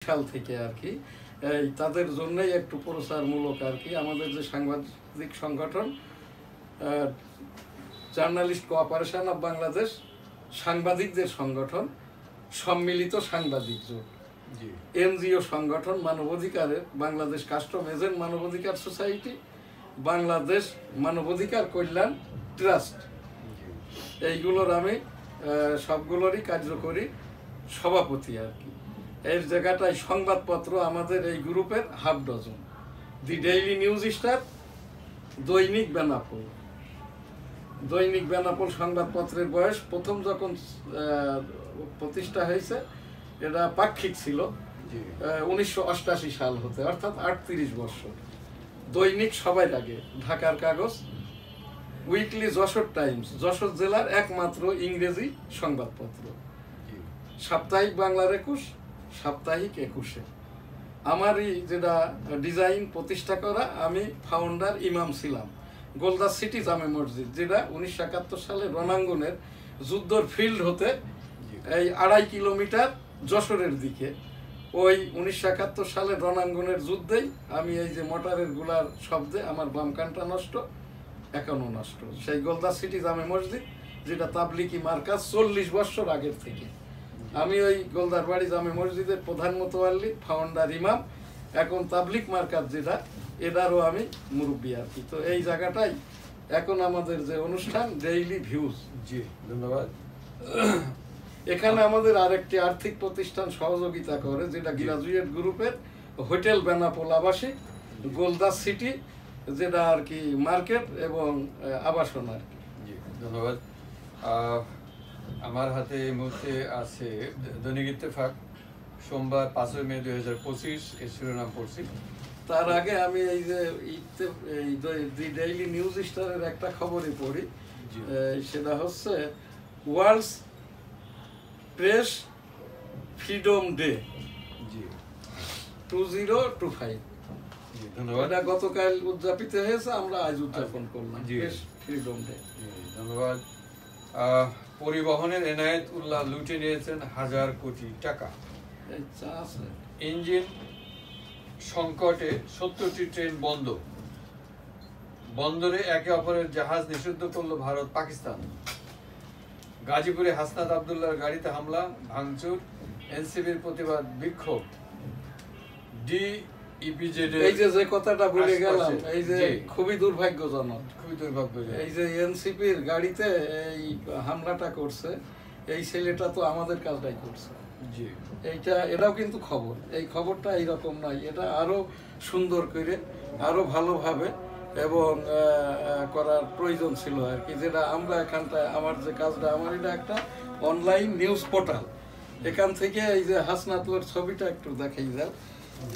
সাল থেকে আর কি এই তাদের জন্যই একটু প্রচারমূলক আর কি আমাদের যে সাংবাদিক সংগঠন জার্নালিস্ট কোঅপারেশন অফ বাংলাদেশ সাংবাদিকদের সংগঠন সম্মিলিত সাংবাদিক জোট এনজিও সংগঠন মানবাধিকারের বাংলাদেশ কাস্টম এজেন্ট মানবাধিকার সোসাইটি বাংলাদেশ মানবাধিকার কল্যাণ ট্রাস্ট এইগুলোর আমি সবগুলোরই কার্যকরী সভাপতি আর কি এর জায়গাটায় সংবাদপত্র আমাদের এই গ্রুপের হাফ ডজন দি ডেইলি নিউজ স্টার দৈনিক বেনাপোল সংবাদপত্রের বয়স প্রথম যখন প্রতিষ্ঠা হয়েছে এটা পাক্ষিক ছিল 1988 সাল হতে অর্থাৎ 38 বছর দৈনিক সবার আগে ঢাকার কাগজ উইকলি যশোর টাইমস যশোর জেলার একমাত্র ইংরেজি সংবাদপত্র সাপ্তাহিক বাংলার 21 সাপ্তাহিক 21-এ আমারই যেটা ডিজাইন প্রতিষ্ঠা করা আমি ফাউন্ডার ইমাম ছিলাম গোলদাস সিটি জামে মসজিদ যেটা 1971 সালে রণাঙ্গনের যুদ্ধর ফিল্ড হতে এই 2.5 কিলোমিটার যশোরের দিকে ওই 1971 সালে রণাঙ্গনের যুদ্ধেই আমি এই যে মোটরের গুলার শব্দে আমার বাম কানটা নষ্ট এখনো নষ্ট সেই গোলদাস সিটি জামে মসজিদ যেটা তাবলিকি মার্কাজ 40 বছর আগের থেকে আমি ওই গোলদার বাড়ি জামে মসজিদের প্রধান মোতোয়াল্লি ফাউন্ডার ইমাম এখন তাবলিক মার্কাজ যেটা এটারও আমি মুরব্বী আর কি তো এই জায়গাটাই এখন আমাদের যে অনুষ্ঠান ডেইলি ভিউজ জি ধন্যবাদ এখানে আমাদের আরেকটি আর্থিক প্রতিষ্ঠান সহযোগিতা করে যেটা গ্রাজুয়েট গ্রুপের হোটেল বেনাপোল আবাসিক গোলদাস সিটি যেটা আর কি মার্কেট এবং আবাসন আর কি জি ধন্যবাদ আমার হাতে এই মুহূর্তে আছে দৈনিক ইত্তেফাক সোমবার 5 মে 2025 এর শিরোনাম পড়ছি তার আগে আমি এই যে দি ডেইলি নিউজ স্টারের একটা খবরই পড়ি সেটা হচ্ছে ওয়ার্ল্ডস প্রেস ফ্রিডম ডে 2025 ধন্যবাদ এটা গতকাল উদযাপিত হয়েছে আমরা আজ উদযাপন করলাম প্রেস ফ্রিডম ডে ধন্যবাদ পরিবহনের এনায়েত উল্লাহ লুটে নিয়েছেন 1000 কোটি টাকা ইঞ্জিন সংকটে 70টি ট্রেন বন্ধ বন্দরে একে অপরের জাহাজ নিষিদ্ধ করল ভারত পাকিস্তান গাজীপুরে হাসনাত আব্দুল্লাহর গাড়িতে হামলা ভাঙচুর এনসিবির প্রতিবাদ বিক্ষোভ ডিইপিজেড এই যে কথাটা বলে গেলাম এই যে খুবই দুর্ভাগ্যজনক এই যে এনসিপির গাড়িতে এই হামলাটা করছে এই ছেলেটা তো আমাদের কাজটাই করছে জি এটাও কিন্তু খবর এই খবরটা এইরকম নয় এটা আরো সুন্দর করে আরো ভালোভাবে এবং করার প্রয়োজন ছিল আর কি যেটা আমরা এখানটায় আমার যে কাজটা আমার এটা একটা অনলাইন নিউজ পোর্টাল এখান থেকে এই যে হাসনাতুর ছবিটা একটু দেখাই যাও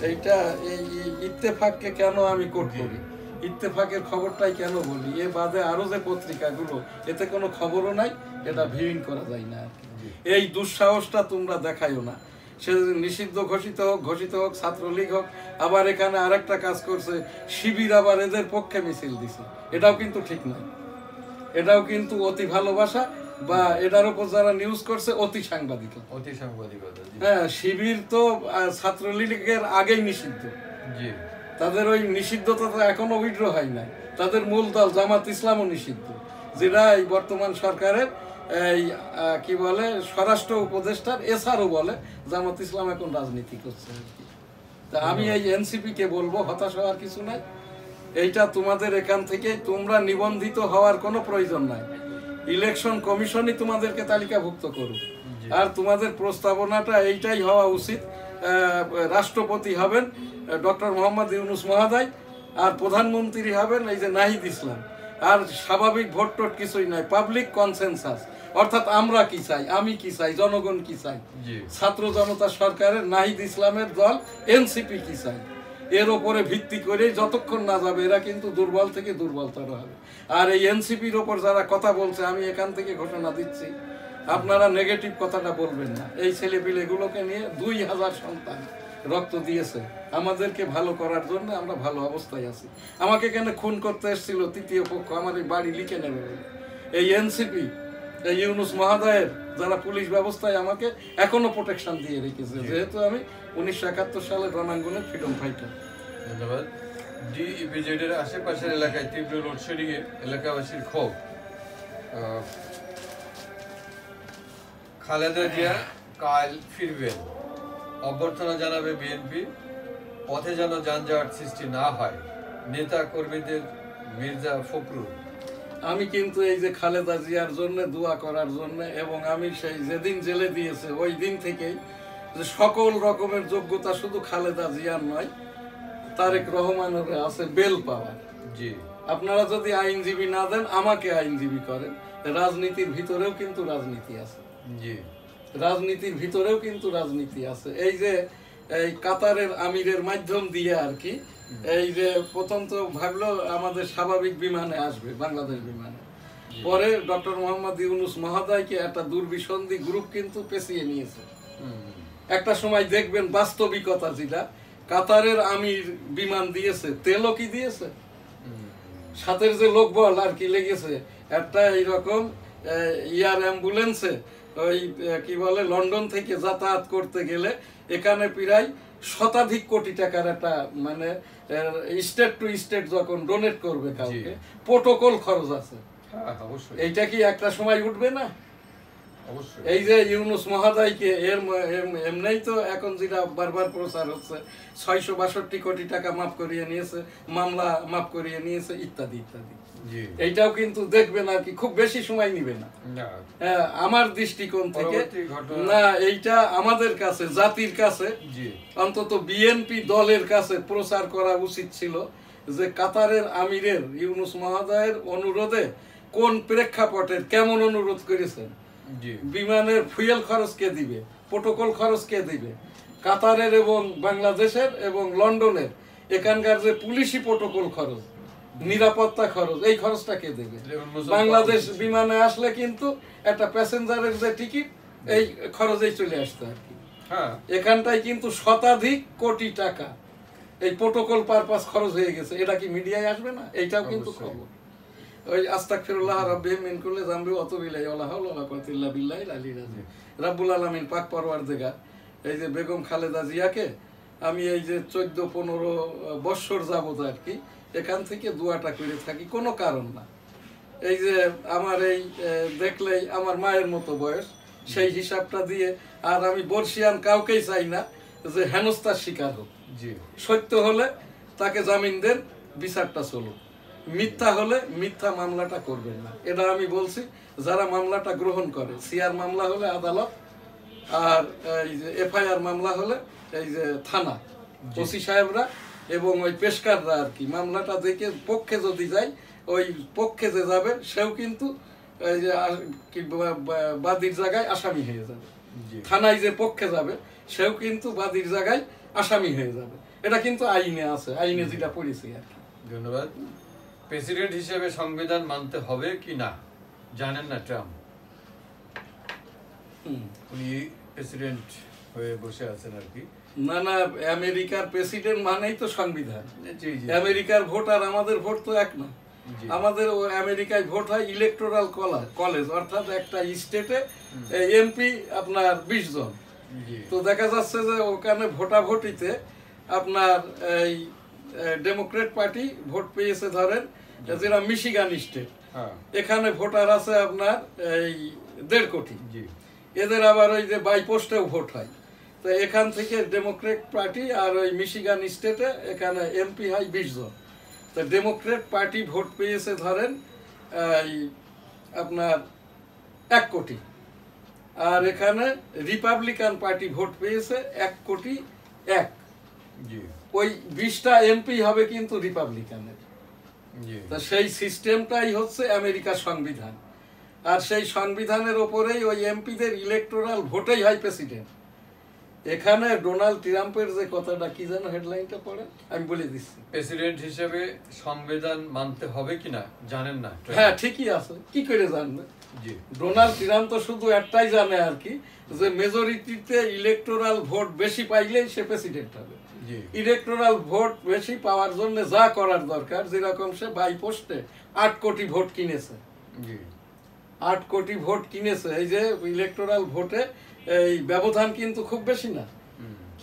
এইটা এই ইত্তেফাককে কেন আমি কোট করি ইত্তেফাকের খবরটাই কেন বলি এ বাদে আরো যে পত্রিকাগুলো এতে কোনো খবরও নাই এটা ভিউইং করা যায় না এই দুঃসাহসটা তোমরা দেখাইও না সে নিষিদ্ধ ঘোষিত হোক ছাত্রলীগ হোক আবার এখানে আরেকটা কাজ করছে শিবির আবার এদের পক্ষে মিছিল দিছে এটাও কিন্তু ঠিক নয় এটাও কিন্তু অতি ভালোবাসা বা এটার উপর যারা নিউজ করছে অতি সাংবাদিকতা হ্যাঁ শিবির তো ছাত্রলীগের আগেই নিষিদ্ধ তাদের ওই নিষিদ্ধতা তো এখনো উইথড্র হয় নাই তাদের মূল দল জামাত ইসলামও নিষিদ্ধ যেটা এই বর্তমান সরকারের এই কি বলে স্বরাষ্ট্র উপদেষ্টার এসআরও বলে জামাত ইসলাম এখন রাজনীতি করছে তা আমি এই এনসিপি কে বলবো হতাশ হওয়ার কিছু নাই এইটা তোমাদের এখান থেকে তোমরা নিবন্ধিত হওয়ার কোনো প্রয়োজন নাই ইলেকশন কমিশনই তোমাদেরকে তালিকাভুক্ত করুক আর তোমাদের প্রস্তাবনাটা এইটাই হওয়া উচিত রাষ্ট্রপতি হবেন ডক্টর মোহাম্মদ ইউনূস মহোদয় আর প্রধানমন্ত্রী হবেন এই যে নাহিদ ইসলাম আর স্বাভাবিক ভোট টোট কিছুই নাই পাবলিক কনসেনসাস অর্থাৎ আমরা কি চাই আমি কি চাই জনগণ কি চাই ছাত্র জনতা সরকারের নাহিদ ইসলামের দল এনসিপি কি চাই এর উপরে ভিত্তি করে যতক্ষণ না যাবে এরা কিন্তু দুর্বল থেকে দুর্বলতর হবে আর এই এনসিপির ওপর যারা কথা বলছে আমি এখান থেকে ঘোষণা দিচ্ছি আপনারা নেগেটিভ কথাটা বলবেন না এই ছেলেপিলেগুলোকে নিয়ে 2000 সন্তান রক্ত দিয়েছে আমাদেরকে ভালো করার জন্য আমরা ভালো অবস্থায় আছি আমাকে কেন খুন করতে এসেছিল তৃতীয় পক্ষ আমার এই বাড়ি লিখে নেবে এই এনসিপি এই ইউনূস মহোদয়ের যারা পুলিশ ব্যবস্থায় আমাকে এখনো প্রোটেকশন দিয়ে রেখেছে যেহেতু আমি 1971 সালে রণাঙ্গনের ফ্রিডম ফাইটার। ধন্যবাদ। DEPZ এর আশেপাশের এলাকায় তীব্র লোডশেডিং এ এলাকাবাসীর ক্ষোভ। খালেদা জিয়া কাল ফিরবেন, অভ্যর্থনা জানাবে বিএনপি, পথে যেন যানজট সৃষ্টি না হয় নেতা কর্মীদের, মির্জা ফখরুল। আমি কিন্তু এই যে খালেদা জিয়ার জন্য দোয়া করার জন্য, এবং আমি সেই যেদিন জেলে দিয়েছে ওই দিন থেকেই যে সকল রকমের যোগ্যতা শুধু খালেদা জিয়ার নয়, তারেক রহমানের আছে বেল পাওয়ার। জি, আপনারা যদি আইনজীবী না দেন, আমাকে আইনজীবী করেন। রাজনীতির ভিতরেও কিন্তু রাজনীতি আছে, জি, রাজনীতির ভিতরেও কিন্তু রাজনীতি আছে। এই যে এই কাতারের আমিরের মাধ্যম দিয়ে আর কি, এই যে প্রথম তো ভাবলো আমাদের স্বাভাবিক বিমানে আসবে, বাংলাদেশ বিমানে, পরে ডক্টর মোহাম্মদ ইউনূস মহোদয়কে একটা দুর্বিসন্ধি গ্রুপ কিন্তু পেছিয়ে নিয়েছে। একটা সময় দেখবেন বাস্তবিকতা যেটা, কাতারের আমির বিমান দিয়েছে, তেলও কি দিয়েছে, সাথের যে লোকবল আর কি লেগেছে একটা এইরকম এয়ার অ্যাম্বুলেন্সে ওই কি বলে লন্ডন থেকে যাতায়াত করতে গেলে এখানে প্রায় শতাধিক কোটি টাকার একটা মানে স্টেট টু স্টেট যখন ডোনেট করবে কাউকে, প্রোটোকল খরচ আছে। এইটা কি একটা সময় উঠবে না? এই যে ইউনূস মহোদয়কে এমনিই তো এখন যেটা বারবার প্রচার হচ্ছে 662 কোটি টাকা মাফ করিয়ে নিয়েছে, মামলা মাফ করিয়ে নিয়েছে, ইত্যাদি ইত্যাদি। এইটাও কিন্তু দেখবেন আর কি খুব বেশি সময় নিবে না আমার দৃষ্টিকোণ থেকে। না, এইটা আমাদের কাছে, জাতির কাছে, অন্তত বিএনপি দলের কাছে প্রচার করা উচিত ছিল যে কাতারের আমিরের ইউনূস মহোদয়ের অনুরোধে কোন প্রেক্ষাপটের কেমন অনুরোধ করেছেন, বিমানের ফুয়েল খরচ কে দিবে, প্রোটোকল খরচ কে দিবে, কাতারের এবং বাংলাদেশের এবং লন্ডনের এখানকার যে পুলিশি প্রোটোকল খরচ, নিরাপত্তা খরচ, এই খরচটা কে দেবে? বাংলাদেশ বিমানে আসলে কিন্তু একটা প্যাসেঞ্জারের যে টিকিট, এই খরচেই চলে আসতো আর কি। এখানটায় কিন্তু শতাধিক কোটি টাকা এই প্রোটোকল পারপাস খরচ হয়ে গেছে। এটা কি মিডিয়ায় আসবে না? এইটাও কিন্তু খবর। ওই আস্তাগফিরুল্লাহ রাব্বি মিন কুল্লি যামবি ওয়া আতুবু ইলাইহি ওয়া লা হাওলা ওয়া লা কুওয়াতা ইল্লা বিল্লাহিল আলিয়্যিল আযীম। রাব্বুল আলামিন পাক পরওয়ারদিগার এই যে বেগম খালেদা জিয়াকে আমি এই যে 14-15 বছর যাবত আর কি এখান থেকে দোয়াটা করে থাকি, কোনো কারণ না। এই যে আমার এই দেখলেই আমার মায়ের মতো বয়স, সেই হিসাবটা দিয়ে, আর আমি বর্ষিয়ান কাউকেই চাই না যে হেনস্থার শিকার হোক। সত্য হলে তাকে জামিন দেন, বিচারটা চলুক। মিথ্যা হলে মিথ্যা মামলাটা করবেন না, এটা আমি বলছি। যারা মামলাটা গ্রহণ করে, সিআর মামলা হলে আদালত, আর এই যে এফআইআর মামলা হলে এই যে থানা, ওসি সাহেবরা এবং ওই পেশকাররা আর কি মামলাটা দেখে পক্ষে যদি যায়, ওই পক্ষে যে যাবে সেও কিন্তু এই যে বাদীর জায়গায় আসামি হয়ে যাবে। থানায় যে পক্ষে যাবে সেও কিন্তু বাদীর জায়গায় আসামি হয়ে যাবে। এটা কিন্তু আইনে আছে, আইনে যেটা পড়েছি আর কি। ধন্যবাদ। প্রেসিডেন্ট হিসেবে সংবিধান মানতে হবে কি না জানেন না ট্রাম্প? উনি প্রেসিডেন্ট হয়ে বসে আছেন আর কি। না না, আমেরিকার প্রেসিডেন্ট মানেই তো সংবিধান। আমেরিকার ভোট আর আমাদের ভোট তো এক না। আমাদের আমেরিকায় ভোট হয় ইলেকটোরাল কলেজ, অর্থাৎ একটা স্টেটে এমপি আপনার 20 জন। তো দেখা যাচ্ছে যে ওখানে ভোটাভুটিতে আপনার এই ডেমোক্রেট পার্টি ভোট পেয়েছে, ধরেন যেটা মিশিগান স্টেট, এখানে ভোটার আছে আপনার এই 1.5 কোটি। এদের আবার ওই যে বাই পোস্টেও ভোট হয়। তো এখান থেকে ডেমোক্রেট পার্টি আর ওই মিশিগান স্টেটে এখানে এমপি হয় 20 জন। তো ডেমোক্রেট পার্টি ভোট পেয়েছে ধরেন এই আপনার 1 কোটি, আর এখানে রিপাবলিকান পার্টি ভোট পেয়েছে 1 কোটি 1। ওই 20টা এমপি হবে কিন্তু রিপাবলিকানের। তা সেই সিস্টেমটাই হচ্ছে আমেরিকার সংবিধান, আর সেই সংবিধানের ওপরেই ওই এমপিদের ইলেকটোরাল ভোটেই হয় প্রেসিডেন্ট। এখানে ডোনাল্ড ট্রাম্পের যে কথাটা কি যেন হেডলাইনটা পড়ে, আমি বলে দিচ্ছি। প্রেসিডেন্ট হিসেবে সংবিধান মানতে হবে কিনা জানেন না? হ্যাঁ, ঠিকই আছে, কি করে জানবে? ডোনাল্ড ট্রাম্প তো শুধু একটাই জানে আর কি, যে মেজরিটিতে ইলেকটোরাল ভোট বেশি পাইলেই সে প্রেসিডেন্ট হবে। ইলেকটোরাল ভোট বেশি পাওয়ার জন্য যা করার দরকার, যেরকম সে বাই পোস্টে 8 কোটি ভোট কিনেছে, 8 কোটি ভোট কিনেছে। এই যে ইলেকটোরাল ভোটে এই ব্যবধান কিন্তু খুব বেশি না,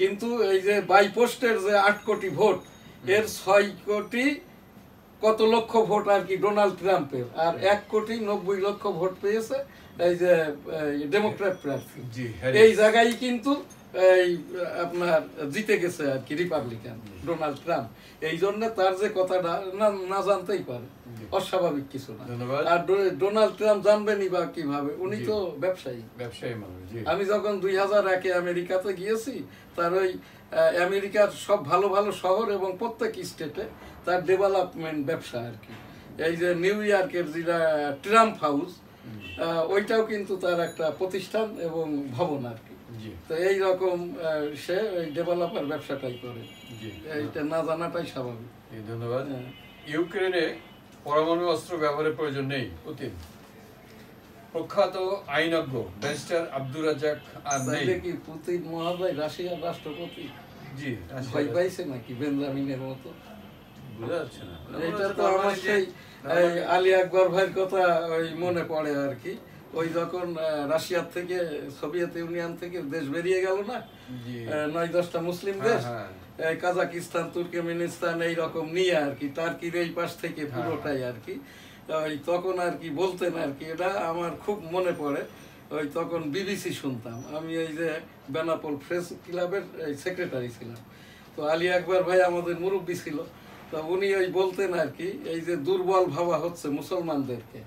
কিন্তু এই যে বাই পোস্টের যে 8 কোটি ভোট, এর 6 কোটি কত লক্ষ ভোট আর কি ডোনাল্ড ট্রাম্পের, আর 1,90,00,000 ভোট পেয়েছে এই যে ডেমোক্র্যাট প্রার্থী। এই জায়গায় কিন্তু এই আপনার জিতে গেছে আর কি রিপাবলিকান ডোনাল্ড ট্রাম্প। এই জন্য তার যে কথাটা না জানতেই পারে, অস্বাভাবিক কিছু না। আর ডোনাল্ড ট্রাম্প জানবেনই বা কিভাবে, উনি তো ব্যবসায়ী মানুষ। আমি যখন 2001-এ আমেরিকাতে গিয়েছি, তার ওই আমেরিকার সব ভালো ভালো শহর এবং প্রত্যেক স্টেটে তার ডেভেলপমেন্ট ব্যবসা আর কি। এই যে নিউ ইয়র্কের যেটা ট্রাম্প হাউস, ওইটাও কিন্তু তার একটা প্রতিষ্ঠান এবং ভবন আর কি। তো এই রকম সে ওই ডেভেলপার ব্যবসাটাই করে, এইটা না জানাটাই স্বাভাবিক। ধন্যবাদ। ইউক্রেনে পরমাণু অস্ত্র ব্যবহারের প্রয়োজন নেই পুতিন। প্রখ্যাত আইনজ্ঞ ব্যারিস্টার আব্দুর রাজ্জাক আর নেই কি পুতিন মহোদয় রাশিয়ার রাষ্ট্রপতি? জি, ভয় পাইছে নাকি বেঞ্জামিনের মতো? বোঝা যাচ্ছে না। এটা তো আমার সেই আলী আকবর ভাইয়ের কথা ওই মনে পড়ে আর কি। ওই যখন রাশিয়ার থেকে, সোভিয়েত ইউনিয়ন থেকে দেশ বেরিয়ে গেল না 9-10টা মুসলিম দেশ, কাজাকিস্তান, তুর্কমেনিস্তান এইরকম নিয়ে আর কি, টার্কির এই পাশ থেকে পুরোটাই আর কি। ওই তখন আর কি বলতেন আর কি, এটা আমার খুব মনে পড়ে। ওই তখন বিবিসি শুনতাম, আমি এই যে বেনাপোল প্রেস ক্লাবের সেক্রেটারি ছিলাম। তো আলী আকবর ভাই আমাদের মুরব্বী ছিল, তো উনি ওই বলতেন আর কি, এই যে দুর্বল ভাবা হচ্ছে মুসলমানদেরকে,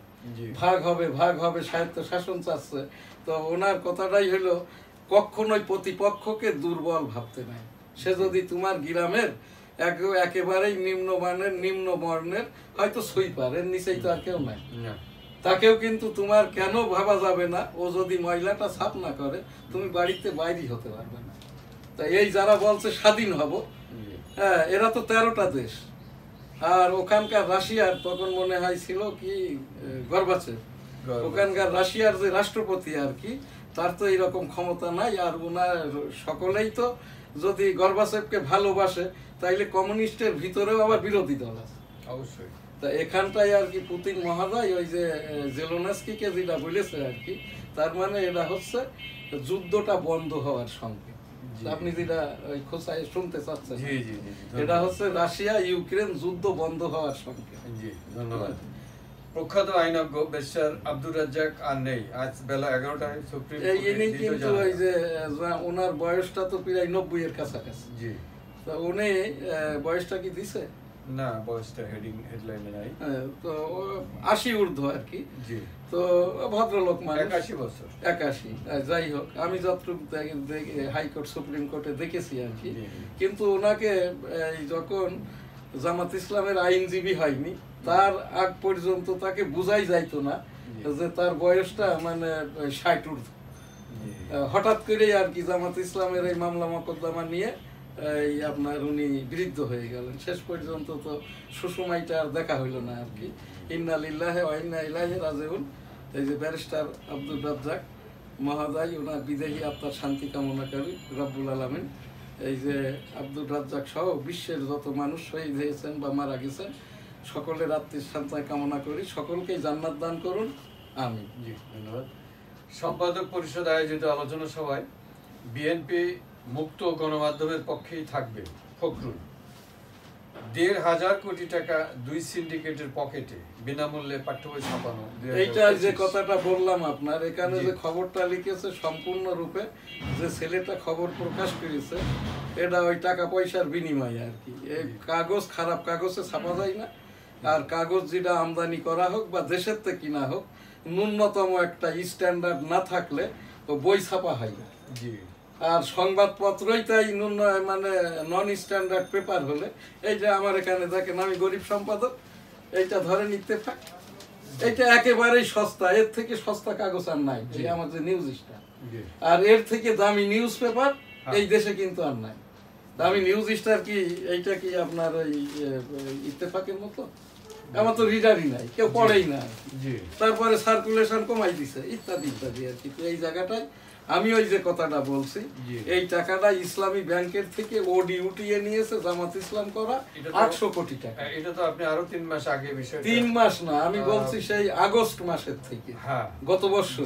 ভাগ হবে স্বায়ত্ত শাসন চাচ্ছে। তো ওনার কথাটাই হলো, কখনোই প্রতিপক্ষকে দুর্বল ভাবতে নাই। সে যদি তোমার গ্রামের একেবারেই নিম্নমানের নিম্ন বর্ণের হয়তো সুইপার, এর নিচেই তো আর কেউ নাই, তাকেও কিন্তু তোমার কেন ভাবা যাবে না, ও যদি ময়লাটা সাফ না করে তুমি বাড়িতে বাইরে হতে পারবে না। তা এই যারা বলছে স্বাধীন হব, হ্যাঁ, এরা তো 13টা দেশ। আর ওখানকার রাশিয়ার তখন মনে হয় ছিল কি গর্বাচেভ, ওখানকার রাশিয়ার যে রাষ্ট্রপতি আর কি, তার তো এইরকম ক্ষমতা নাই। আর ওনার সকলেই তো যদি গর্বাচেভকে ভালোবাসে, তাইলে কমিউনিস্টের ভিতরেও আবার বিরোধী দল আছে অবশ্যই। তা এখানটাই আর কি পুতিন মহোদয় ওই যে জেলেনস্কিকে যেটা বলেছে আর কি, তার মানে এটা হচ্ছে যুদ্ধটা বন্ধ হওয়ার সংকেত। আপনি যেটা ওই খোঁচায় শুনতে চাচ্ছেন, এটা হচ্ছে রাশিয়া ইউক্রেন যুদ্ধ বন্ধ হওয়ার সংকেত। জি, ধন্যবাদ। প্রখ্যাত আইনজ্ঞ ব্যারিস্টার আব্দুর রাজ্জাক আর নেই, আজ বেলা 11টায় সুপ্রিম কোর্টে কিন্তু ওই যে ওনার বয়সটা তো প্রায় 90-এর কাছাকাছি। জি, তো উনি বয়সটা কি দিছে না, বয়সটা হেডলাইনে নাই, তো 80 ঊর্ধ্ব আর কি। জি, তো ভদ্রলোক মানুষ, 81 বছর। 81, যাই হোক, আমি যতটুকু হাইকোর্ট সুপ্রিম কোর্টে দেখেছি আর কি। কিন্তু ওনাকে যখন জামাত ইসলামের আইনজীবী হয়নি, তার আগ পর্যন্ত তাকে বুঝাই যাইতো না যে তার বয়সটা মানে 60 ঊর্ধ্ব। হঠাৎ করে আর কি জামাত ইসলামের এই মামলা মোকদ্দমা নিয়ে এই আপনার উনি বৃদ্ধ হয়ে গেলেন। শেষ পর্যন্ত তো সুষমাইটা আর দেখা হইল না আর কি। ইন্না লিল্লাহি ওয়া ইন্না ইলাইহি রাজিউন। এই যে ব্যারিস্টার আব্দুর রাজ্জাক মহোদয়, ওনার বিদেহী আত্মার শান্তি কামনা করি রব্বুল আলামিন। এই যে আব্দুর রাজ্জাক সহ বিশ্বের যত মানুষ শহীদ হয়েছেন বা মারা গেছেন, সকলের আত্মীয় শান্তি কামনা করি, সকলকেই জান্নাত দান করুন, আমিন। জি, ধন্যবাদ। সম্পাদক পরিষদ আয়োজিত আলোচনা সভায় বিএনপি মুক্ত গণমাধ্যমের পক্ষেই থাকবে ফখরুল। 1,500 কোটি টাকা 2 সিন্ডিকেটের পকেটে, বিনামূল্যে পাঠ্য বই ছাপানো। এইটা যে কথাটা বললাম আপনার, এখানে যে খবরটা লিখেছে সম্পূর্ণরূপে যে ছেলেটা খবর প্রকাশ করেছে, এটা ওই টাকা পয়সার বিনিময়ে আর কি। এই কাগজ খারাপ কাগজে ছাপা যায় না, আর কাগজ যেটা আমদানি করা হোক বা দেশের থেকে কিনা হোক, ন্যূনতম একটা স্ট্যান্ডার্ড না থাকলে বই ছাপা হয় না। জি, আর সংবাদপত্রই তাই মানে নন স্ট্যান্ডার্ড পেপার হলে, এই যে আমার এখানে দেখেন, আমি গরিব সম্পাদক, এইটা ধরে নিতে থাক, এটা একেবারেই সস্তা, এর থেকে সস্তা কাগজ আর নাই, এই আমাদের নিউজ স্টার। আর এর থেকে দামি নিউজ পেপার এই দেশে কিন্তু আর নাই। দামি নিউজ স্টার কি, এইটা কি আপনার ওই ইত্তেফাকের মতো? আমার তো রিডারই নাই, কেউ পড়েই না। তারপরে সার্কুলেশন কমাই দিছে, ইত্যাদি ইত্যাদি আর কি। এই জায়গাটায় আমি ওই যে কথাটা বলছি, এই টাকাটা ইসলামী ব্যাংকের থেকে ওডি উঠিয়ে নিয়েছে জামাত ইসলাম করা 800 কোটি টাকা। এটা তো আপনি আরো 3 মাস আগে বিষয়। 3 মাস না, আমি বলছি সেই আগস্ট মাসের থেকে, গত বছর।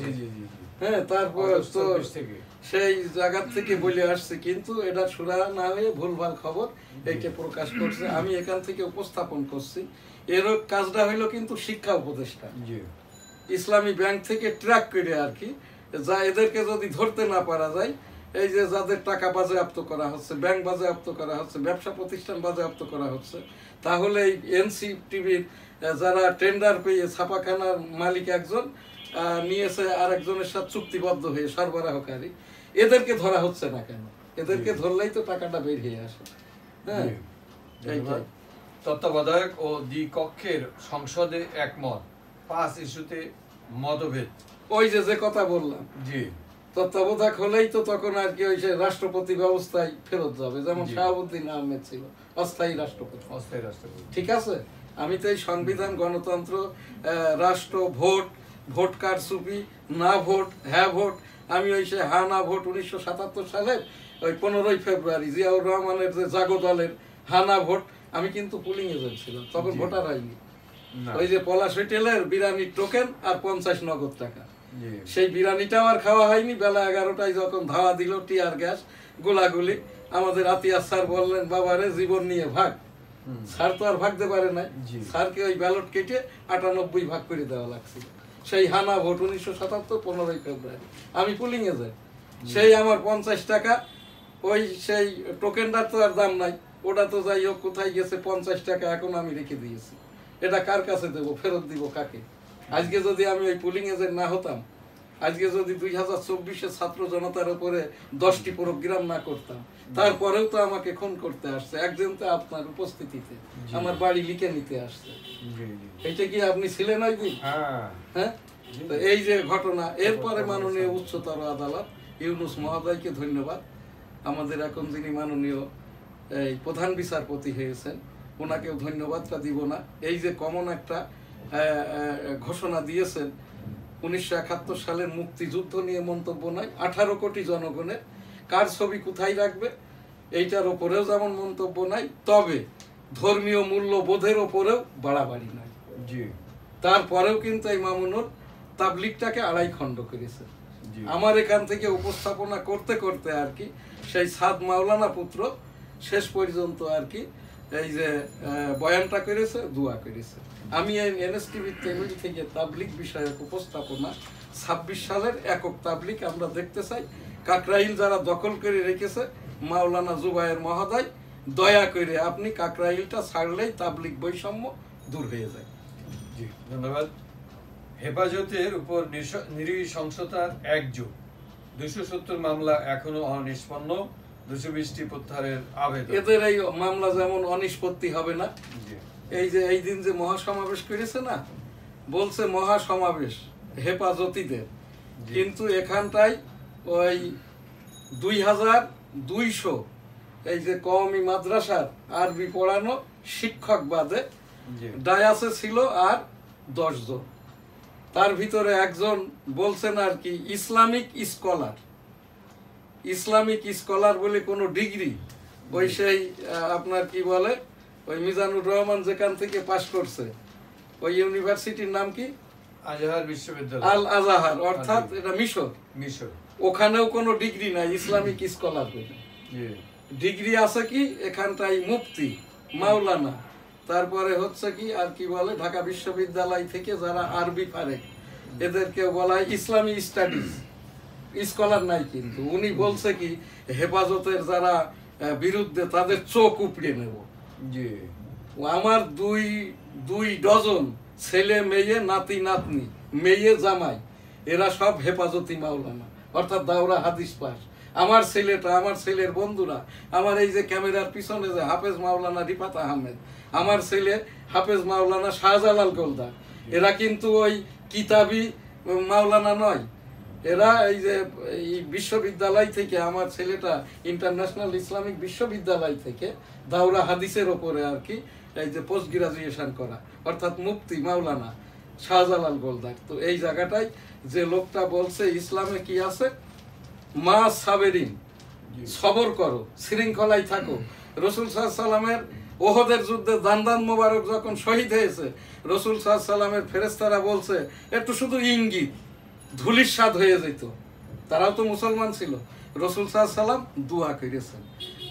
হ্যাঁ, তারপর আগস্ট তো 24 থেকে। সেই জায়গা থেকে বলে আসছে, কিন্তু এটা সুরা না হয়ে ভুলভাল খবর এইটা প্রকাশ করছে। আমি এখান থেকে উপস্থাপন করছি। এর কাজটা হইলো কিন্তু শিক্ষা উপদেষ্টা, জি ইসলামী ব্যাংক থেকে ট্র্যাক করে আর কি, যা এদেরকে যদি ধরতে না পারা যায়, এই যে যাদের টাকা বাজেয়াপ্ত করা হচ্ছে, ব্যাংক বাজেয়াপ্ত করা হচ্ছে, ব্যবসা প্রতিষ্ঠান বাজেয়াপ্ত করা হচ্ছে, তাহলে এই এনসিটিভির যারা টেন্ডার পেয়ে ছাপাখানার মালিক একজন নিয়েছে আর একজনের সাথে চুক্তিবদ্ধ হয়ে সরবরাহকারী, এদেরকে ধরা হচ্ছে না কেন? এদেরকে ধরলেই তো টাকাটা বের হয়ে আসে। হ্যাঁ, এইটাই। তত্ত্বাবধায়ক ও দ্বিকক্ষের সংসদে একমত, 5 ইস্যুতে মতভেদ। ওই যে কথা বললাম, জি তত্ত্বাবধায়ক হলেই তো তখন আর কি ওই যে রাষ্ট্রপতি ব্যবস্থায় ফেরত যাবে, যেমন জি। শাহাবুদ্দিন আহমেদ ছিল অস্থায়ী রাষ্ট্রপতি। অস্থায়ী রাষ্ট্রপতি। ঠিক আছে, আমি তো এই সংবিধান, গণতন্ত্র, রাষ্ট্র, ভোট, ভোট কারচুপি, না ভোট, হ্যাঁ ভোট, আমি ওই সে হা না ভোট 1977 সালের ওই 15ই ফেব্রুয়ারি জিয়াউর রহমানের যে জাগো দলের হা না ভোট, আমি কিন্তু পুলিং এজেন্ট ছিলাম, তখন জি। ভোটার হয়নি। না। ওই যে পলাশ হোটেলের বিরিয়ানির টোকেন আর 50 নগদ টাকা, জি সেই বিরিয়ানিটাও আর খাওয়া হয়নি। বেলা 11টায় যখন ধাওয়া দিল টিয়ার গ্যাস, গোলাগুলি, আমাদের আতিয়ার স্যার বললেন, বাবারে জীবন নিয়ে ভাগ। স্যার তো আর ভাগতে পারে নাই, জি। স্যারকে ওই ব্যালট কেটে 98 ভাগ করে দেওয়া লাগছিল। সেই হানা ভোট 1977 15ই ফেব্রুয়ারি, আমি পুলিং এ যাই, সেই আমার 50 টাকা, ওই সেই টোকেনটার তো আর দাম নাই, ওটা তো যাই হোক কোথায় গেছে 50 টাকা, এখন আমি রেখে দিয়েছি। এটা কার কাছে দেবো, ফেরত দিব কাকে? আজকে যদি আমি ওই পুলিং এজেন্ট না হতাম, আজকে যদি 2024-এ ছাত্র জনতার উপরে 10টি প্রোগ্রাম না করতাম, তারপরেও তো আমাকে খুন করতে আসছে একজন, তো আপনার উপস্থিতিতে আমার বাড়ি লিখে নিতে আসছে। জি জি। এটা কি আপনি ছিলেন ওই দিন? হ্যাঁ হ্যাঁ, তো এই যে ঘটনা, এরপরে মাননীয় উচ্চতর আদালত ইউনূস মহোদয়কে ধন্যবাদ, আমাদের এখন যিনি মাননীয় এই প্রধান বিচারপতি হয়েছেন, ওনাকেও ধন্যবাদটা দিব না। এই যে কমন একটা ঘোষণা দিয়েছেন, 1971 সালের মুক্তিযুদ্ধ নিয়ে মন্তব্য নাই, 18 কোটি জনগণের কার ছবি কোথায় রাখবে এইটার ওপরেও যেমন মন্তব্য নাই, তবে ধর্মীয় মূল্যবোধের ওপরেও বাড়াবাড়ি নাই। জি তারপরেও কিন্তু এই মামুনুর তাবলিগটাকে আড়াই খণ্ড করেছে। জি। আমার এখান থেকে উপস্থাপনা করতে করতে আর কি সেই সাদ মাওলানা পুত্র শেষ পর্যন্ত আর কি এই যে বয়ানটা করেছে, দোয়া করেছে। আমি এই এনএসটিভি টেবিল থেকে তাবলিগ বিষয়ক উপস্থাপনা 26 সালের একক তাবলিগ আমরা দেখতে চাই। কাকরাইল যারা দখল করে রেখেছে, মাওলানা জুবায়ের মহোদয়, দয়া করে আপনি কাকরাইলটা ছাড়লেই তাবলিগ বৈষম্য দূর হয়ে যায়। জি ধন্যবাদ। হেফাজতের উপর নৃশংসতার এক যুগ, 270 মামলা এখনো অনিষ্পন্ন, 220টি প্রত্যাহারের আবেদন। এদের এই মামলা যেমন অনিষ্পত্তি হবে না, জি এই যে এই দিন যে মহাসমাবেশ করেছে না, বলছে মহাসমাবেশ হেফাজতিদের, জি। কিন্তু এখানটায় ওই 2200 এই যে কওমি মাদ্রাসার আরবি পড়ানো শিক্ষক বাদে জি ডায়াসে ছিল আর 10 জন। তার ভিতরে একজন বলছেন আর কি ইসলামিক স্কলার, ইসলামিক স্কলার বলে কোনো ডিগ্রি, ওই সেই আপনার কি বলে ওই মিজানুর রহমান যেখান থেকে পাশ করছে, ওই ইউনিভার্সিটির নাম কি, আজহার বিশ্ববিদ্যালয়, আল আজাহার, অর্থাৎ এটা মিশর, মিশর। ওখানেও কোনো ডিগ্রি নাই ইসলামিক স্কলার বলে। জি ডিগ্রি আছে কি এখানটাই মুফতি, মাওলানা, তারপরে হচ্ছে কি আর কি বলে ঢাকা বিশ্ববিদ্যালয় থেকে যারা আরবি পারে এদেরকে বলা হয় ইসলামী স্টাডিজ, স্কলার নাই। কিন্তু উনি বলছে কি হেফাজতের যারা বিরুদ্ধে তাদের চোখ উপড়ে নেব। জি আমার দুই ডজন ছেলে মেয়ে, নাতি নাতনি, মেয়ে জামাই, এরা সব হেফাজতি মাওলানা, অর্থাৎ দাওরা হাদিস পাস। আমার ছেলেটা, আমার ছেলের বন্ধুরা, আমার এই যে ক্যামেরার পিছনে যে হাফেজ মাওলানা রিফাত আহমেদ, আমার ছেলে হাফেজ মাওলানা শাহজালাল গোলদার, এরা কিন্তু ওই কিতাবি মাওলানা নয়। এরা এই যে এই বিশ্ববিদ্যালয় থেকে, আমার ছেলেটা ইন্টারন্যাশনাল ইসলামিক বিশ্ববিদ্যালয় থেকে দাওরা হাদিসের ওপরে আর কি এই যে পোস্ট গ্রাজুয়েশন করা, অর্থাৎ মুফতি মাওলানা শাহজালাল গোলদার। তো এই জায়গাটায় যে লোকটা বলছে ইসলামে কি আছে, মা সাবেরিন, সবর করো, শৃঙ্খলায় থাকো। রসুল সাল্লাল্লাহু আলাইহি সাল্লামের ওহদের যুদ্ধে দান্দান মোবারক যখন শহীদ হয়েছে, রসুল সাল্লাল্লাহু আলাইহি সাল্লামের ফেরেশতারা বলছে একটু শুধু ইঙ্গিত, ধুলিস্বাদ হয়ে যেত। তারাও তো মুসলমান ছিল। রসুল সাল্লাল্লাহু আলাইহি সাল্লাম দোয়া করেছেন,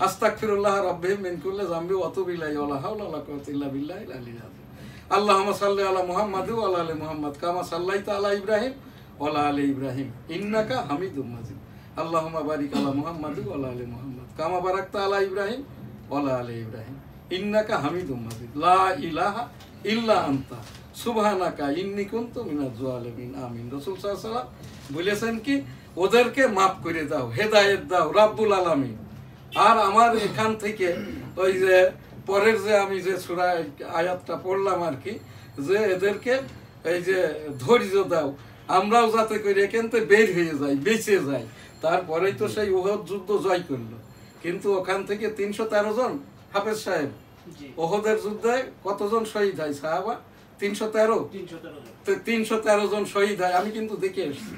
আস্তাগফিরুল্লাহ রাব্বি মিন কুল্লি যামবি ওয়া আতুবু ইলাইহি ওয়া লা হাওলা ওয়া লা কুওয়াতা ইল্লা বিল্লাহিল আলিয়্যিল আযীম। আল্লাহুম্মা সাল্লি আলা মুহাম্মাদ ওয়া আলা আলি মুহাম্মাদ কামা সাল্লাইতা আলা ইব্রাহিম ওয়া আলা আলি ইব্রাহিম ইন্নাকা হামিদুম মাজিদ। আল্লাহুম্মা বারিক আলা মুহাম্মাদ ওয়া আলা আলি মুহাম্মাদ কামা বারাকতা আলা ইব্রাহিম ওয়া আলা আলি ইব্রাহিম ইন্নাকা হামিদুম মাজিদ। লা ইলাহা ইল্লা আনতা সুবহানাকা ইন্নী কুনতু মিনাজ জালিমিন। আমিন। রাসূল সাল্লাল্লাহু আলাইহি ওয়াসাল্লাম বলেছেন কি, ওদেরকে মাফ করে দাও, হেদায়েত দাও রাব্বুল আলামিন। আর আমার এখান থেকে ওই যে পরের যে আমি যে সূরা আয়াতটা পড়লাম আর কি, যে এদেরকে এই যে ধৈর্য দাও, আমরাও যাতে করে এখান থেকে বের হয়ে যাই, বেঁচে যাই। তারপরেই তো সেই উহুদ যুদ্ধ জয় করলো, কিন্তু ওখান থেকে 313 জন, হাফেজ সাহেব, উহুদের যুদ্ধে কতজন শহীদ হয় সাহাবা? 313 জন শহীদ হয়। আমি কিন্তু দেখে এসেছি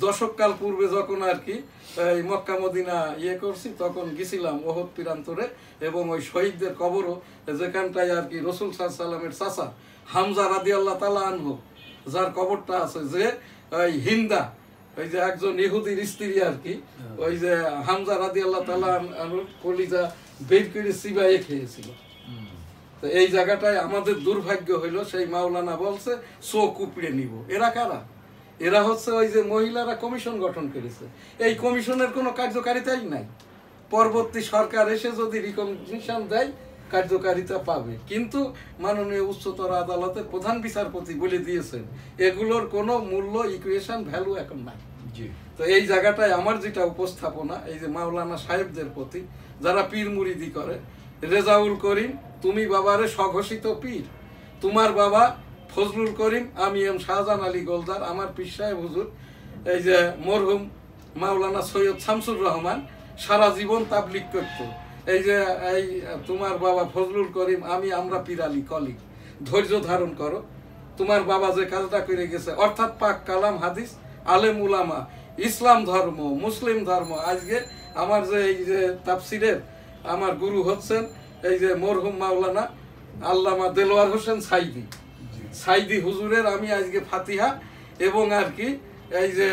দশককাল পূর্বে যখন আর কি এই মক্কা মদিনা করছি, তখন গেছিলাম উহুদ প্রান্তরে, এবং ওই শহীদদের কবরও যেখানটায় আর কি রসুল সাল্লাল্লাহু আলাইহি সাল্লামের চাচা হামজা রাদিয়াল্লাহু তাআলা আনহু যার কবরটা আছে, যে ওই হিন্দা, ওই যে একজন ইহুদির স্ত্রী আর কি, ওই যে হামজা রাদিয়াল্লাহু তাআলা আনহুর কলিজা বের করে চিবাইয়ে খেয়েছিল। তো এই জায়গাটায় আমাদের দুর্ভাগ্য হইলো, সেই মাওলানা বলছে চোখ উপড়ে নিব। এরা কারা? এরা হচ্ছে ওই যে মহিলারা কমিশন গঠন করেছে, এই কমিশনের কোনো কার্যকারিতাই নাই। পরবর্তী সরকার এসে যদি রিকগনিশন দেয় কার্যকারিতা পাবে, কিন্তু মাননীয় উচ্চতর আদালতের প্রধান বিচারপতি বলে দিয়েছেন এগুলোর কোনো মূল্য, ইকুয়েশন, ভ্যালু এখন নাই। তো এই জায়গাটায় আমার যেটা উপস্থাপনা, এই যে মাওলানা সাহেবদের প্রতি যারা পীর মুরিদি করে, রেজাউল করিম তুমি বাবারে স্বঘোষিত পীর, তোমার বাবা ফজলুল করিম, আমি এম শাহজাহান আলী গোলদার, আমার পীর সাহেব হুজুর এই যে মরহুম মাওলানা সৈয়দ শামসুর রহমান সারা জীবন তাবলিগ করতো। এই যে এই তোমার বাবা ফজলুল করিম, আমরা পীর আলী কলিগ, ধৈর্য ধারণ করো, তোমার বাবা যে কাজটা করে গেছে, অর্থাৎ পাক কালাম হাদিস, আলেম উলামা, ইসলাম ধর্ম, মুসলিম ধর্ম। আজকে আমার যে এই যে তাফসিরের আমার গুরু হচ্ছেন এই যে মরহুম মাওলানা আল্লামা দেলোয়ার হোসেন সাইদি হুজুরের আমি আজকে ফাতিহা এবং আর কি এই যে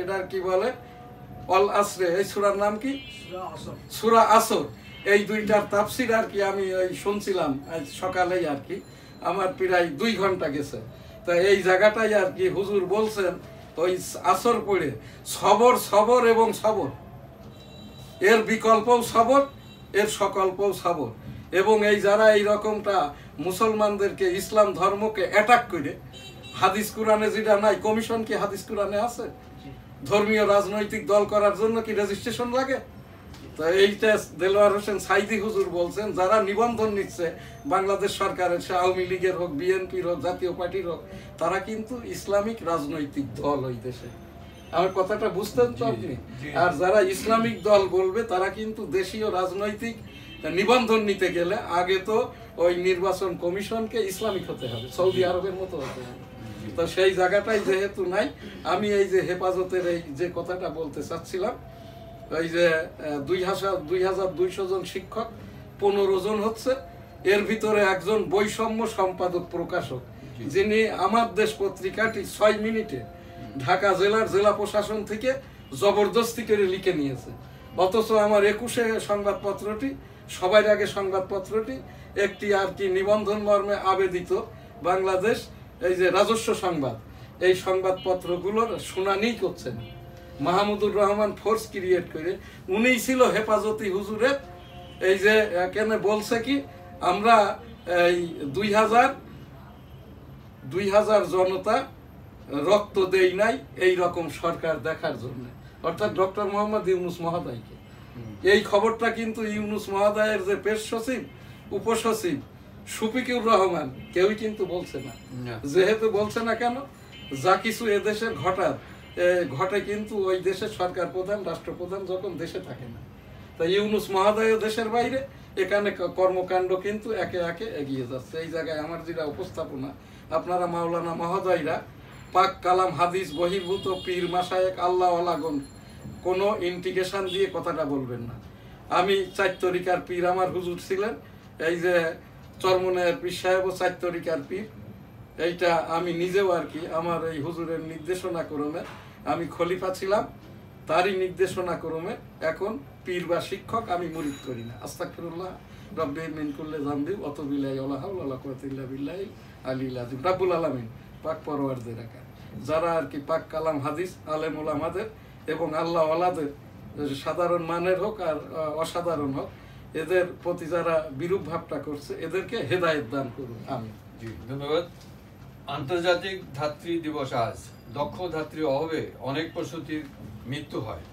এটার কি বলে অল আসরে, এই সূরার নাম কি? সূরা আসর। এই দুইটার তাফসির আর কি আমি ওই শুনছিলাম আজ সকালেই আর কি, আমার প্রায় 2 ঘন্টা গেছে। তা এই জায়গাটাই আর কি হুজুর বলছেন ওই আসর পড়ে, সবর সবর এবং সবর, এর বিকল্পও সবর, এর সকল্পও সবর। এবং এই যারা এই রকমটা মুসলমানদেরকে, ইসলাম ধর্মকে অ্যাটাক করে, হাদিস কুরআনে যেটা নাই, কমিশন কি হাদিস কুরআনে আছে? ধর্মীয় রাজনৈতিক দল করার জন্য কি রেজিস্ট্রেশন লাগে? তো এইটা দেলোয়ার হোসেন সাইদি হুজুর বলছেন, যারা নিবন্ধন নিচ্ছে বাংলাদেশ সরকারের, সে আওয়ামী লীগের হোক, বিএনপির হোক, জাতীয় পার্টির হোক, তারা কিন্তু ইসলামিক রাজনৈতিক দল ওই দেশে। আমার কথাটা বুঝতেন তো আপনি? আর যারা ইসলামিক দল বলবে তারা কিন্তু দেশীয় রাজনৈতিক নিবন্ধন নিতে গেলে আগে তো ওই নির্বাচন কমিশনকে ইসলামিক হতে হবে, সৌদি আরবের মতো হতে হবে। তো সেই জায়গাটাই যেহেতু নাই, আমি এই যে হেফাজতের এই যে কথাটা বলতে চাচ্ছিলাম, ওই যে 2200 জন শিক্ষক, 15 জন হচ্ছে এর ভিতরে একজন বৈষম্য সম্পাদক প্রকাশক, যিনি আমার দেশ পত্রিকাটি 6 মিনিটে ঢাকা জেলার জেলা প্রশাসন থেকে জবরদস্তি করে লিখে নিয়েছে। অথচ আমার 21-এ সংবাদপত্রটি, সবার আগে সংবাদপত্রটি একটি আর কি নিবন্ধন মর্মে আবেদিত বাংলাদেশ এই যে রাজস্ব সংবাদ, এই সংবাদপত্রগুলোর শুনানি করছেন মাহমুদুর রহমান ফোর্স ক্রিয়েট করে। উনিই ছিল হেফাজতি হুজুরের এই যে কেন বলছে কি, আমরা এই 2000 জনতা রক্ত দেই নাই এই রকম সরকার দেখার জন্য, অর্থাৎ ডক্টর মোহাম্মদ ইউনূস মহোদয়কে। এই খবরটা কিন্তু ইউনূস মহোদয়ের যে পেশ সচিব, উপসচিব শফিকুর রহমান, কেউই কিন্তু বলছে না। যেহেতু বলছে না কেন, যা কিছু এদেশের ঘটে কিন্তু ওই দেশের সরকার প্রধান, রাষ্ট্রপ্রধান যখন দেশে থাকে না। তাই ইউনূস মহোদয় দেশের বাইরে, এখানে কর্মকাণ্ড কিন্তু একে একে এগিয়ে যাচ্ছে। এই জায়গায় আমার যেটা উপস্থাপনা, আপনারা মাওলানা মহোদয়রা পাক কালাম হাদিস বহির্ভূত পীর মাশায়েখ আল্লাহ আলাগন কোনো ইন্টিগ্রেশন দিয়ে কথাটা বলবেন না। আমি 4 তরিকার পীর, আমার হুজুর ছিলেন এই যে চরমনের পীর সাহেব ও 4 তরিকার পীর, এইটা আমি নিজেও আর কি আমার এই হুজুরের নির্দেশনা ক্রমে আমি খলিফা ছিলাম, তারই নির্দেশনা ক্রমে এখন পীর বা শিক্ষক আমি মুরিদ করি না। আস্তাগফিরুল্লাহ রব্বি মিন কুল্লি যামবি ওয়া তুবু ইলাইহি ওয়া লা হাওলা ওয়া লা কুওয়াতা ইল্লা বিল্লাহিল আলিয়্যিল আযীম। রব্বুল আলামিন পাক পরওয়ারদিগার যারা আর কি পাক কালাম হাদিস আলেম ওলামাদের এবং আল্লাহ ওয়ালাদের সাধারণ মানের হোক আর অসাধারণ হোক, এদের প্রতি যারা বিরূপ ভাবটা করছে এদেরকে হেদায়েত দান করুন, আমিন। জি ধন্যবাদ। আন্তর্জাতিক ধাত্রী দিবস আজ। দক্ষ ধাত্রীর অভাবে অনেক প্রসূতির মৃত্যু হয়।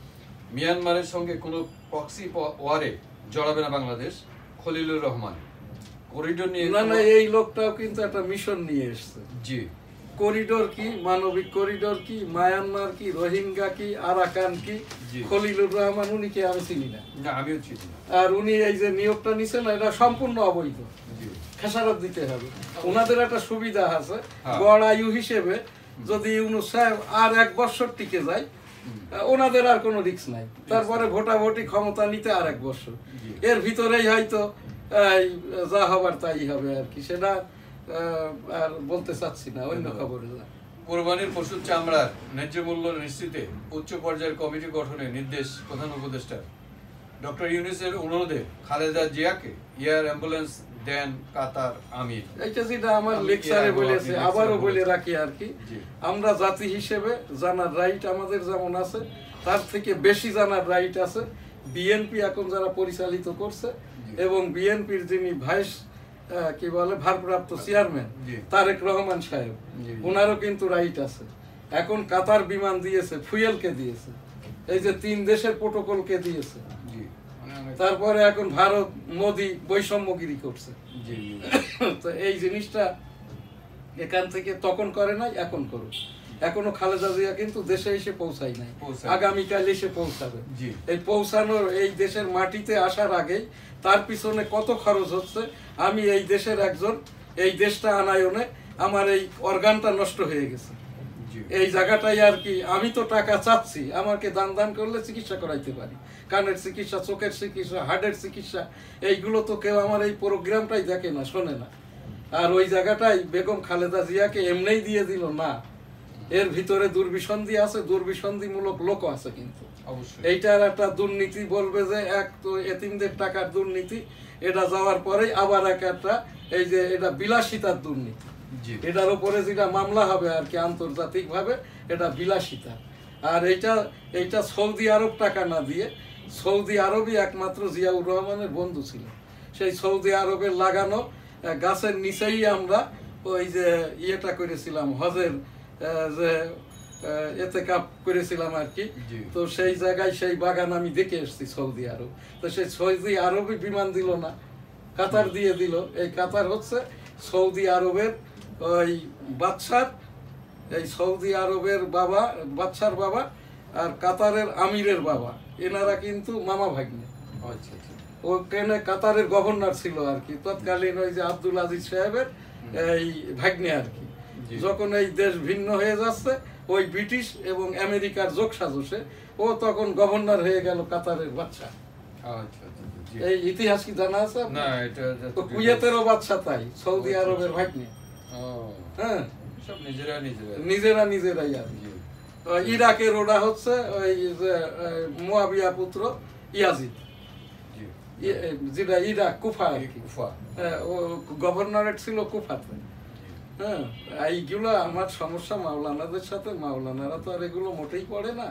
মিয়ানমারের সঙ্গে কোনো প্রক্সি ওয়ারে জড়াবে না বাংলাদেশ। খলিলুর রহমান। করিডোর নিয়ে না, এই লোকটাও কিন্তু একটা মিশন নিয়ে এসছে। জি, করিডোর কি, মানবিক করিডোর কি, মায়ানমার কি, রোহিঙ্গা কি, আরাকান কি, খলিলুর রহমান উনিকে আমি চিনি না। আমিও চিনি না। আর উনি এই যে নিয়োগটা নিছেন এটা সম্পূর্ণ অবৈধ, খেসারত দিতে হবে। ওনাদের একটা সুবিধা আছে, গড় আয়ু হিসেবে যদি ইউনূস সাহেব আর 1 বছর টিকে যায় ওনাদের আর কোনো রিস্ক নাই। তারপরে ভোটাভুটি ক্ষমতা নিতে আর 1 বছর, এর ভিতরেই হয়তো যা হবার তাই হবে আর কি। সেটা আর বলতে চাচ্ছি না, অন্য খবরে যা। কোরবানির পশুর চামড়ার ন্যায্য মূল্য নিশ্চিতে উচ্চ পর্যায়ের কমিটি গঠনের নির্দেশ প্রধান উপদেষ্টার। ডক্টর ইউনূসের অনুরোধে খালেদা জিয়াকে এয়ার অ্যাম্বুলেন্স দেন কাতার আমির। এইটা যেটা আমার লেকচারে বলেছে, আবারও বলে রাখি আর কি, আমরা জাতি হিসেবে জানার রাইট আমাদের যেমন আছে, তার থেকে বেশি জানার রাইট আছে বিএনপি এখন যারা পরিচালিত করছে এবং বিএনপির যিনি ভাইস কি বলে ভারপ্রাপ্ত চেয়ারম্যান তারেক রহমান সাহেব, ওনারও কিন্তু রাইট আছে। এখন কাতার বিমান দিয়েছে, ফুয়েলকে দিয়েছে, এই যে 3 দেশের প্রোটোকলকে দিয়েছে। তারপরে এখন ভারত মোদি বৈষম্যগিরি করছে। তো এই জিনিসটা এখান থেকে তখন করে নাই, এখন করুক। এখনো খালেদা জিয়া কিন্তু দেশে এসে পৌঁছাই নাই, আগামীকাল এসে পৌঁছাবে। এই পৌঁছানোর এই দেশের মাটিতে আসার আগেই তার পিছনে কত খরচ হচ্ছে, আমি এই দেশের একজন, এই দেশটা আনায়নে আমার এই অর্গানটা নষ্ট হয়ে গেছে। এই জায়গাটাই আর কি, আমি তো টাকা চাচ্ছি, আমাকে দান করলে চিকিৎসা করাইতে পারি, কানের চিকিৎসা, চোখের চিকিৎসা, হার্টের চিকিৎসা, এইগুলো তো কেউ আমার এই প্রোগ্রামটাই দেখে না, শোনে না। আর ওই জায়গাটাই বেগম খালেদা জিয়াকে এমনিই দিয়ে দিল না, এর ভিতরে দুর্বিসন্ধি আছে, দুর্বিসন্ধিমূলক লোক আছে। কিন্তু এইটার একটা দুর্নীতি বলবে যে এক তো এতিমদের টাকার দুর্নীতি, এটা যাওয়ার পরে আবার একটা এই যে এটা বিলাসিতার দুর্নীতি, এটার উপরে যেটা মামলা হবে আর কি আন্তর্জাতিক ভাবে, এটা বিলাসিতা। আর এইটা সৌদি আরব টাকা না দিয়ে, সৌদি আরবই একমাত্র জিয়াউর রহমানের বন্ধু ছিল। সেই সৌদি আরবের লাগানো গাছের নিচেই আমরা ওই যে ইয়েটা করেছিলাম, হজের যে এতেকাপ করেছিলাম আর কি। তো সেই জায়গায় সেই বাগান আমি দেখে এসেছি সৌদি আরব। তো সেই সৌদি আরবই বিমান দিল না, কাতার দিয়ে দিল। এই কাতার হচ্ছে সৌদি আরবের ওই বাদশার, এই সৌদি আরবের বাবা, বাদশার বাবা আর কাতারের আমিরের বাবা, এনারা কিন্তু মামা ভাগ্নে। ওখানে কাতারের গভর্নর ছিল আর কি তৎকালীন ওই যে আব্দুল আজিজ সাহেবের এই ভাগ্নে আর কি। যখন এই দেশ ভিন্ন হয়ে যাচ্ছে, ওই ব্রিটিশ এবং আমেরিকার যোগ সাজসে ও তখন গভর্নর হয়ে গেল কাতারের বাদশা। এই ইতিহাস কি জানা আছে? কুয়েতেরও বাদশা তাই, সৌদি আরবের ভাগ্নে। হ্যাঁ, নিজেরাই আর কি। ইরাকের ওটা হচ্ছে ওই যে মুয়াবিয়া পুত্র ইয়াজিদ, যেটা ইরাক কুফা আর কি, ও গভর্নরেট ছিল কুফাতে। হ্যাঁ, এইগুলো আমার সমস্যা মাওলানাদের সাথে, মাওলানারা তো আর এগুলো মোটেই পড়ে না।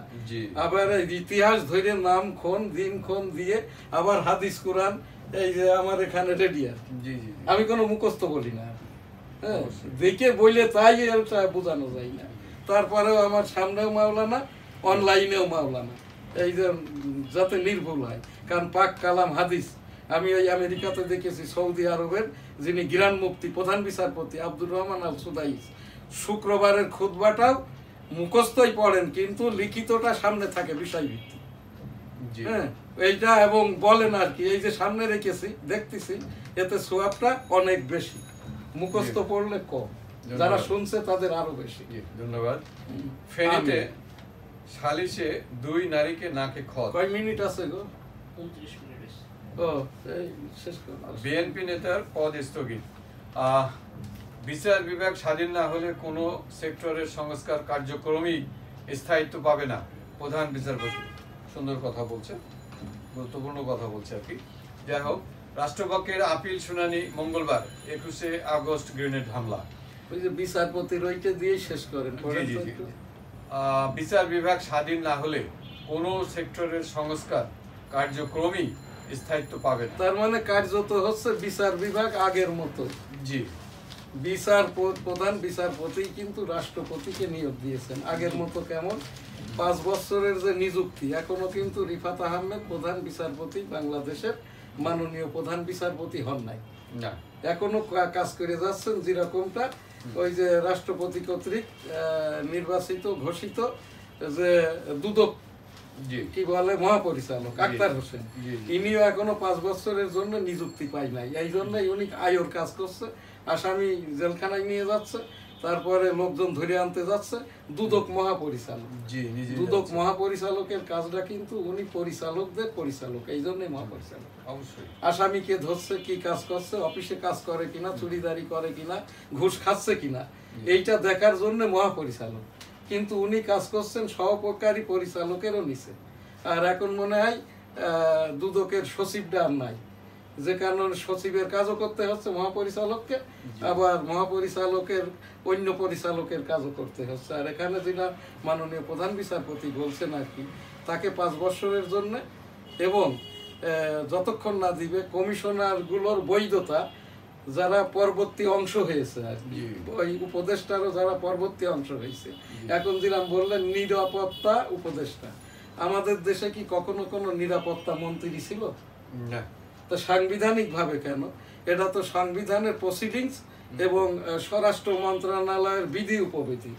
আবার ইতিহাস ধরে নাম খন দিন খন দিয়ে আবার হাদিস কোরআন এই যে আমার এখানে রেডি আর আমি কোনো মুখস্থ বলি না। হ্যাঁ, দেখে বইলে তাই এটা বোঝানো যায় না। তারপরেও আমার সামনেও মাওলানা, অনলাইনেও মাওলানা, এই যে যাতে নির্ভুল হয়। কারণ পাক কালাম হাদিস আমি ওই আমেরিকাতে দেখেছি, সৌদি আরবের যিনি গ্রান মুফতি প্রধান বিচারপতি আব্দুর রহমান আল সুদাইস, শুক্রবারের খুতবাটাও মুখস্থই পড়েন কিন্তু লিখিতটা সামনে থাকে বিষয়ভিত্তিক। হ্যাঁ, এইটা এবং বলেন আর কি, এই যে সামনে রেখেছি দেখতেছি, এতে সোয়াবটা অনেক বেশি, মুখস্থ পড়লে কম, যারা শুনছে তাদের আরো বেশি। ধন্যবাদ। ফেনীতে সালিশে 2 নারীকে নাকে খত। কয় মিনিট আছে গো? 29 মিনিট। ও, এই শেষ করো। বিএনপি নেতার পদ স্থগিত। বিচার বিভাগ স্বাধীন না হলে কোনো সেক্টরের সংস্কার কার্যক্রমই স্থায়িত্ব পাবে না প্রধান বিচারপতি। সুন্দর কথা বলছে, গুরুত্বপূর্ণ কথা বলছে আর কি। যাই হোক, রাষ্ট্রপক্ষের আপিল শুনানি মঙ্গলবার 21শে আগস্ট গ্রেনেড হামলা। ওই যে বিচারপতির ওইটা দিয়ে শেষ করেন। জি, জি, জি। বিচার বিভাগ স্বাধীন না হলে কোনো সেক্টরের সংস্কার কার্যক্রমই স্থায়িত্ব পাবে না। তার মানে কার্যত হচ্ছে বিচার বিভাগ আগের মতো। জি, প্রধান বিচারপতি কিন্তু রাষ্ট্রপতিকে নিয়োগ দিয়েছেন আগের মতো। কেমন 5 বছরের যে নিযুক্তি, এখনো কিন্তু রিফাত আহমেদ প্রধান বিচারপতি বাংলাদেশের মাননীয় প্রধান বিচারপতি হন নাই। না, এখনো কাজ করে যাচ্ছেন যেরকমটা ওই যে রাষ্ট্রপতি কর্তৃক নির্বাচিত ঘোষিত যে দুদক জি, কি বলে মহাপরিচালক আক্তার হোসেন, জি, জি। ইনিও এখনো 5 বছরের জন্য নিযুক্তি পাই নাই। এই জন্যই উনি আয়োর কাজ করছে, আসামি জেলখানায় নিয়ে যাচ্ছে, তারপরে লোকজন ধরে আনতে যাচ্ছে। দুদক মহাপরিচালক, জি, নিজে দুদক যাচ্ছে। মহাপরিচালকের কাজটা কিন্তু উনি পরিচালকদের পরিচালক, এই জন্যই মহাপরিচালক। অবশ্যই। আসামিকে ধরছে, কি কাজ করছে, অফিসে কাজ করে কিনা, চুরিদারি করে কিনা, ঘুষ খাচ্ছে কিনা, এইটা দেখার জন্য মহাপরিচালক। কিন্তু উনি কাজ করছেন সহকারী পরিচালকেরও নিচে। আর এখন মনে হয় দুদকের সচিবটা আর নাই, যে কারণে সচিবের কাজও করতে হচ্ছে মহাপরিচালককে, আবার মহাপরিচালকের অন্য পরিচালকের কাজও করতে হচ্ছে। আর এখানে যেটা মাননীয় প্রধান বিচারপতি বলছেন আর কি, তাকে 5 বছরের জন্য, এবং যতক্ষণ না দিবে কমিশনারগুলোর বৈধতা যারা পরবর্তী অংশ হয়েছে আর কি, ওই উপদেষ্টারও যারা পরবর্তী অংশ হয়েছে। এখন যেরকম বললেন নিরাপত্তা উপদেষ্টা, আমাদের দেশে কি কখনো কোনো নিরাপত্তা মন্ত্রী ছিল? না। তো সাংবিধানিক ভাবে কেন? এটা তো সংবিধানের প্রসিডিংস এবং স্বরাষ্ট্র মন্ত্রণালয়ের বিধি উপবিধি,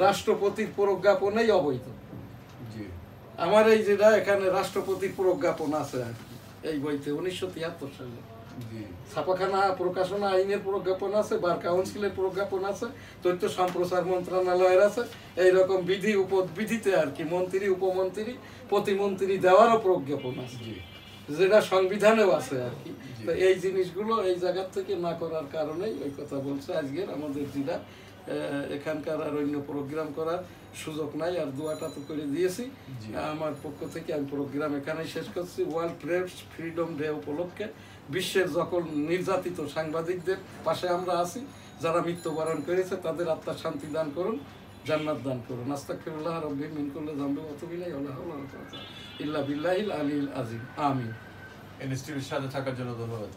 রাষ্ট্রপতির প্রজ্ঞাপনেই অবৈধ। জি, আমার এই যেটা এখানে রাষ্ট্রপতির প্রজ্ঞাপন আছে আর কি, এই বইতে 1973 সালে জি, ছাপাখানা প্রকাশনা আইনের প্রজ্ঞাপন আছে, বার কাউন্সিলের প্রজ্ঞাপন আছে, তথ্য সম্প্রচার মন্ত্রণালয়ের আছে। এইরকম বিধি উপবিধিতে আর কি মন্ত্রী, উপমন্ত্রী, প্রতিমন্ত্রী দেওয়ারও প্রজ্ঞাপন আছে, জি, যেটা সংবিধানেও আছে আর কি। তো এই জিনিসগুলো এই জায়গা থেকে না করার কারণেই ওই কথা বলছে। আজকের আমাদের যেটা এখানকার আর অন্য প্রোগ্রাম করার সুযোগ নাই, আর দোয়াটা তো করে দিয়েছি। আমার পক্ষ থেকে আমি প্রোগ্রাম এখানেই শেষ করছি। ওয়ার্ল্ড প্রেস ফ্রিডম ডে উপলক্ষে বিশ্বের সকল নির্যাতিত সাংবাদিকদের পাশে আমরা আছি। যারা মৃত্যুবরণ করেছে তাদের আত্মার শান্তি দান করুন, জান্নাত দান করুন। আস্তাগফিরুল্লাহ রাব্বি মিন কুল্লি যামবি ওয়া আতুবু ইলাইহি ওয়া লা হাওলা ওয়া লা কুওয়াতা ইল্লা বিল্লাহিল আলিয়্যিল আযীম। আমিন। ইনস্টিটিউটের সাথে থাকার জন্য ধন্যবাদ।